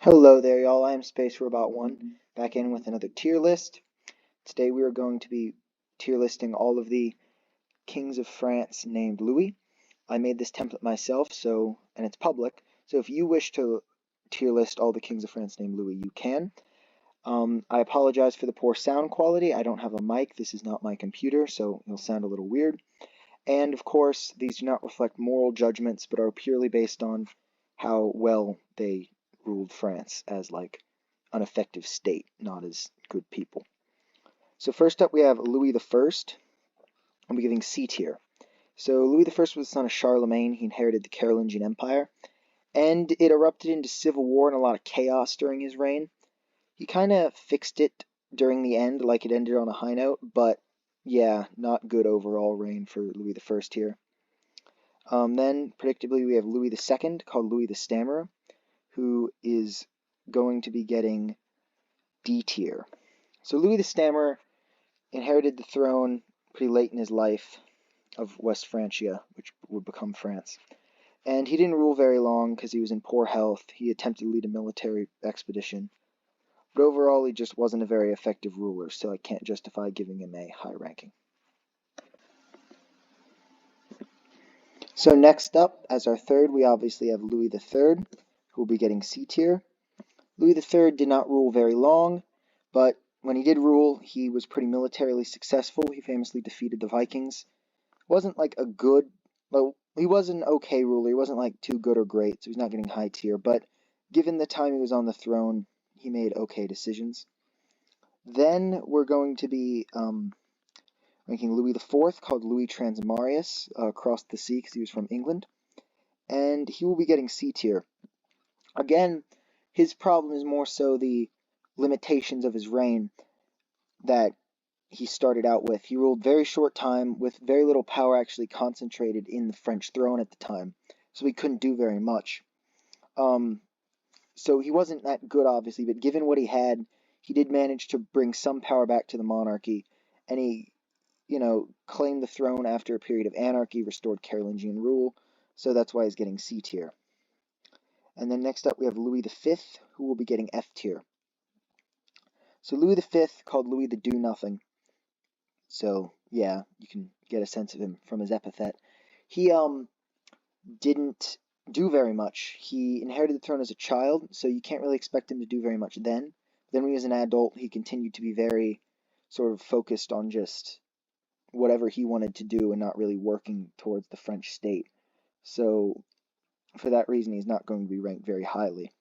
Hello there, y'all. I am Space Robot 1, back in with another tier list. Today we are going to be tier listing all of the kings of France named Louis. I made this template myself, and it's public, so if you wish to tier list all the kings of France named Louis, you can. I apologize for the poor sound quality. I don't have a mic. This is not my computer, so it'll sound a little weird. And of course, these do not reflect moral judgments, but are purely based on how well they ruled France as like an effective state, not as good people. So first up we have Louis the First. I'll be giving C tier. So Louis the First was the son of Charlemagne. He inherited the Carolingian Empire, and it erupted into civil war and a lot of chaos during his reign. He kind of fixed it during the end, like it ended on a high note, but yeah, not good overall reign for Louis the First here. Then, predictably, we have Louis the Second, called Louis the Stammerer, who is going to be getting D tier. So Louis the Stammerer inherited the throne pretty late in his life of West Francia, which would become France. And he didn't rule very long because he was in poor health. He attempted to lead a military expedition. But overall, he just wasn't a very effective ruler, so I can't justify giving him a high ranking. So next up, as our third, we obviously have Louis III, who will be getting C tier. Louis III did not rule very long, but when he did rule, he was pretty militarily successful. He famously defeated the Vikings. Wasn't like a good, well, he was an okay ruler. He wasn't like too good or great, so he's not getting high tier, but given the time he was on the throne, he made okay decisions. Then we're going to be ranking Louis IV, called Louis Transmarius, across the sea because he was from England, and he will be getting C tier. Again, his problem is more so the limitations of his reign that he started out with. He ruled very short time with very little power actually concentrated in the French throne at the time, so he couldn't do very much. So he wasn't that good, obviously, but given what he had, he did manage to bring some power back to the monarchy, and he claimed the throne after a period of anarchy, restored Carolingian rule, so that's why he's getting C tier. And then next up we have Louis V, who will be getting F tier. So Louis V, called Louis the Do-Nothing, so yeah, you can get a sense of him from his epithet. He didn't do very much. He inherited the throne as a child, so you can't really expect him to do very much then. Then when he was an adult, he continued to be very sort of focused on just whatever he wanted to do and not really working towards the French state. So for that reason, he's not going to be ranked very highly.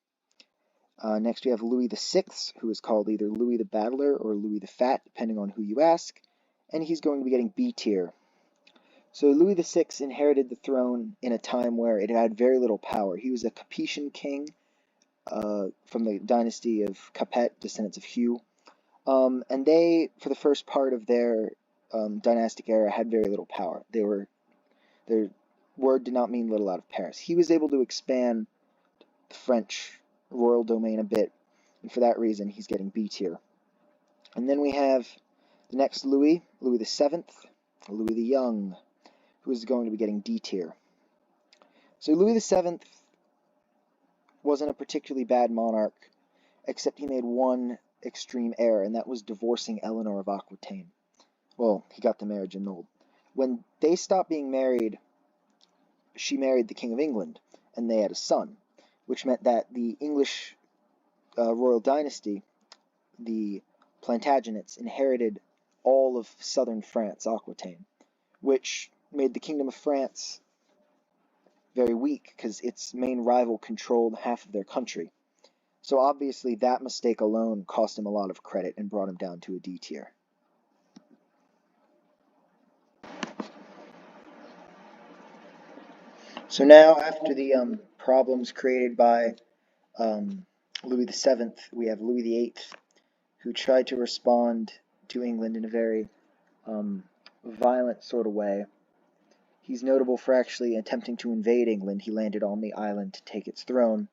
Next we have Louis VI, who is called either Louis the Battler or Louis the Fat, depending on who you ask, and he's going to be getting B tier. So Louis VI inherited the throne in a time where it had very little power. He was a Capetian king from the dynasty of Capet, descendants of Hugh, and they, for the first part of their dynastic era, had very little power. Their word did not mean little out of Paris. He was able to expand the French royal domain a bit, and for that reason, he's getting B tier. And then we have the next Louis, Louis VII, Louis the Young, who is going to be getting D tier. So Louis VII wasn't a particularly bad monarch, except he made one extreme error, and that was divorcing Eleanor of Aquitaine. Well, he got the marriage annulled. When they stopped being married, she married the King of England, and they had a son, which meant that the English royal dynasty, the Plantagenets, inherited all of southern France, Aquitaine, which made the Kingdom of France very weak because its main rival controlled half of their country. So obviously that mistake alone cost him a lot of credit and brought him down to a D tier. So now, after the problems created by Louis VII, we have Louis VIII, who tried to respond to England in a very violent sort of way. He's notable for actually attempting to invade England. He landed on the island to take its throne.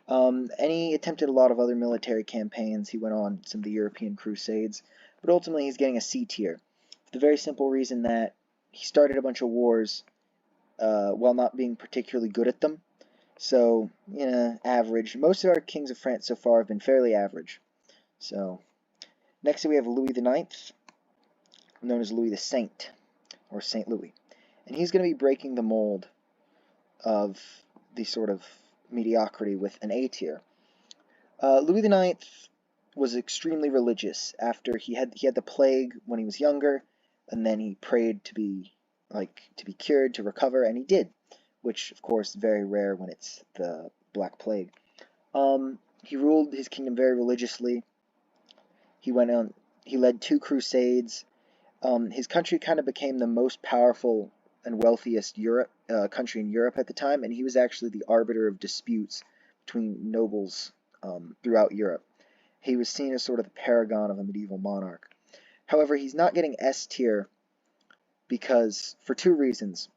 And he attempted a lot of other military campaigns. He went on some of the European crusades, but ultimately he's getting a C tier, for the very simple reason that he started a bunch of wars while not being particularly good at them, So, average. Most of our kings of France so far have been fairly average. So, next we have Louis IX, known as Louis the Saint, or Saint Louis. And he's going to be breaking the mold of the sort of mediocrity with an A tier. Louis IX was extremely religious after he had the plague when he was younger, and then he prayed to be cured, to recover, and he did, which of course is very rare when it's the Black Plague. He ruled his kingdom very religiously. He led 2 crusades. His country kind of became the most powerful and wealthiest country in Europe at the time, and he was actually the arbiter of disputes between nobles throughout Europe. He was seen as sort of the paragon of a medieval monarch. However, he's not getting S tier for 2 reasons.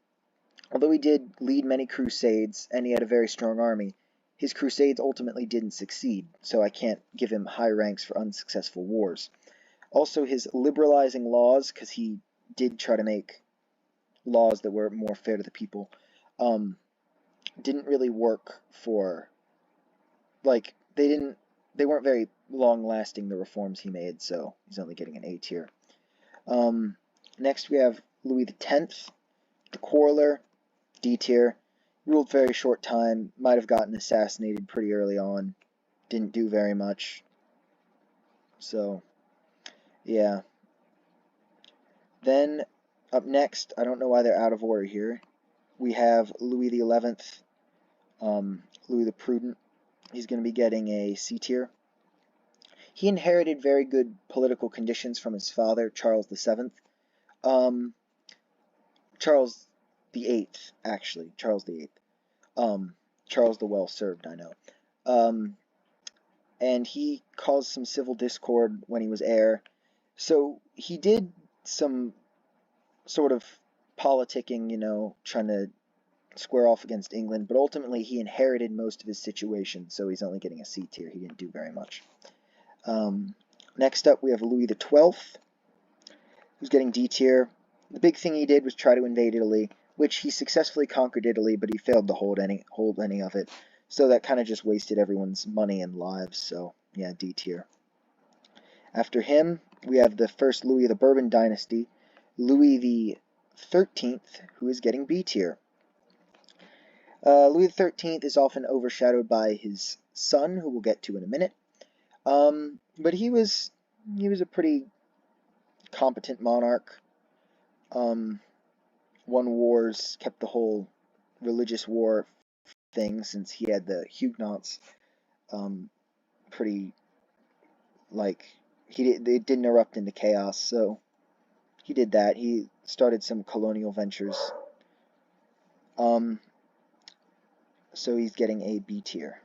Although he did lead many crusades and he had a very strong army, his crusades ultimately didn't succeed, so I can't give him high ranks for unsuccessful wars. Also, his liberalizing laws, because he did try to make laws that were more fair to the people, didn't really work for, they weren't very long-lasting, the reforms he made, so he's only getting an A tier. Next we have Louis X, the Quarreler, D tier. Ruled very short time, might have gotten assassinated pretty early on, didn't do very much. So, yeah. Then, up next, I don't know why they're out of order here, we have Louis XI, Louis the Prudent. He's going to be getting a C tier. He inherited very good political conditions from his father, Charles VII. Charles VIII, actually. Charles VIII. Charles the Well-Served, I know. And he caused some civil discord when he was heir. So he did some sort of politicking, trying to square off against England, but ultimately he inherited most of his situation, so he's only getting a C tier. He didn't do very much. Next up, we have Louis XII, who's getting D tier. The big thing he did was try to invade Italy, which he successfully conquered Italy, but he failed to hold any of it. So that kind of just wasted everyone's money and lives, so yeah, D tier. After him, we have the first Louis of the Bourbon dynasty, Louis XIII, who is getting B tier. Louis XIII is often overshadowed by his son, who we'll get to in a minute. But he was a pretty competent monarch. Won wars, kept the whole religious war thing, since he had the Huguenots pretty, it didn't erupt into chaos, so he did that. He started some colonial ventures. So he's getting a B tier.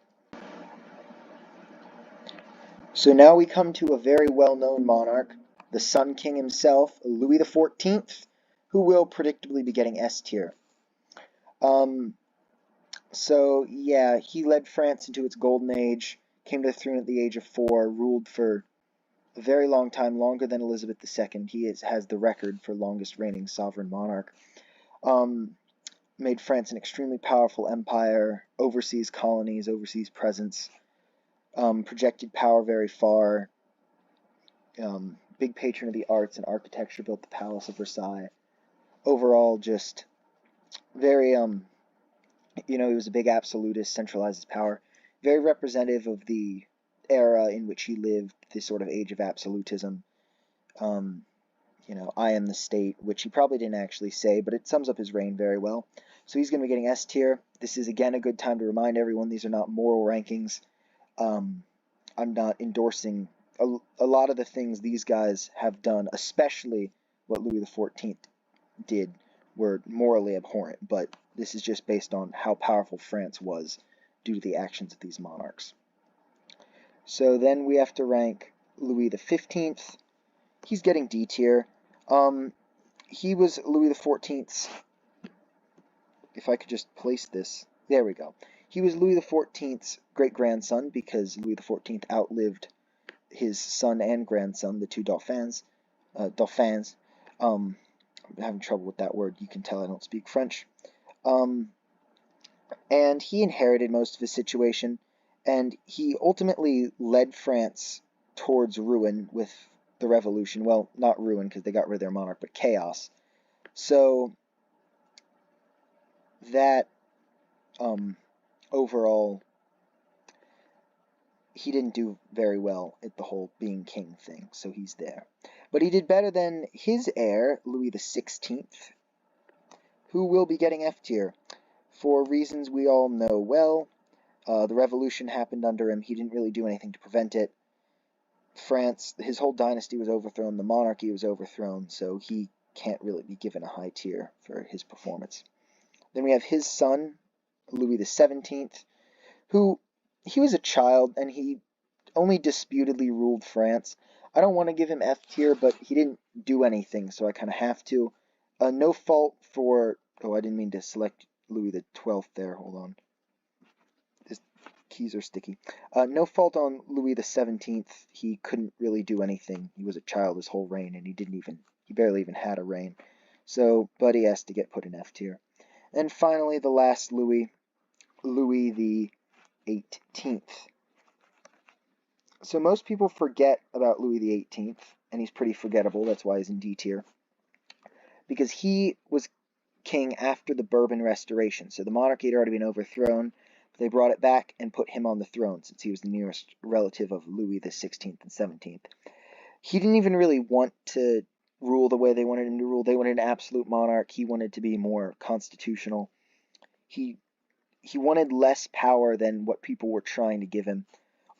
So now we come to a very well-known monarch, the Sun King himself, Louis XIV, who will predictably be getting S tier. So yeah, he led France into its golden age, came to the throne at the age of 4, ruled for a very long time, longer than Elizabeth II. He has the record for longest reigning sovereign monarch. Made France an extremely powerful empire, overseas colonies, overseas presence, projected power very far, big patron of the arts and architecture, built the Palace of Versailles. Overall, just very, he was a big absolutist, centralized his power. Very representative of the era in which he lived, this sort of age of absolutism. I am the state, which he probably didn't actually say, but it sums up his reign very well. So he's going to be getting S tier. This is, again, a good time to remind everyone these are not moral rankings. I'm not endorsing a lot of the things these guys have done, especially what Louis XIV did, were morally abhorrent, but this is just based on how powerful France was due to the actions of these monarchs. So then we have to rank Louis XV. He's getting D tier. He was Louis XIV's, if I could just place this, there we go. He was Louis XIV's great-grandson, because Louis XIV outlived his son and grandson, the 2 Dauphins. I'm having trouble with that word. You can tell I don't speak French. and he inherited most of his situation, and he ultimately led France towards ruin with the revolution. Well, not ruin because they got rid of their monarch, but chaos. So that overall, he didn't do very well at the whole being king thing, so he's there. But he did better than his heir, Louis XVI, who will be getting F tier for reasons we all know well. The revolution happened under him. He didn't really do anything to prevent it. France, his whole dynasty was overthrown. The monarchy was overthrown, so he can't really be given a high tier for his performance. Then we have his son, Louis XVII, who he was a child and he only disputedly ruled France. I don't want to give him F tier, but he didn't do anything, so I kind of have to. No fault for... Oh, I didn't mean to select Louis XII there. Hold on. His keys are sticky. No fault on Louis XVII. He couldn't really do anything. He was a child his whole reign, and he barely even had a reign. So, but he has to get put in F tier. And finally, the last Louis, Louis XVIII. So most people forget about Louis XVIII, and he's pretty forgettable. That's why he's in D tier. Because he was king after the Bourbon Restoration. So the monarchy had already been overthrown, but they brought it back and put him on the throne since he was the nearest relative of Louis XVI and XVII. He didn't even really want to rule the way they wanted him to rule. They wanted an absolute monarch. He wanted to be more constitutional. He wanted less power than what people were trying to give him.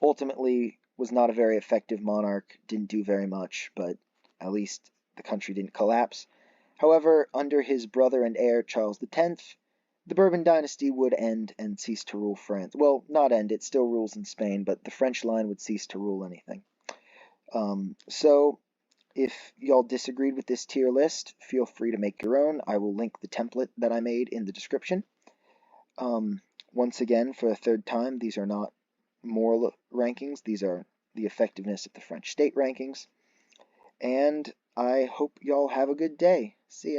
Ultimately, was not a very effective monarch, didn't do very much, but at least the country didn't collapse. However, under his brother and heir, Charles X, the Bourbon dynasty would end and cease to rule France. Well, not end, it still rules in Spain, but the French line would cease to rule anything. So, if y'all disagreed with this tier list, feel free to make your own. I will link the template that I made in the description. Once again, for a third time, these are not moral rankings. These are the effectiveness of the French state rankings. And I hope y'all have a good day. See ya.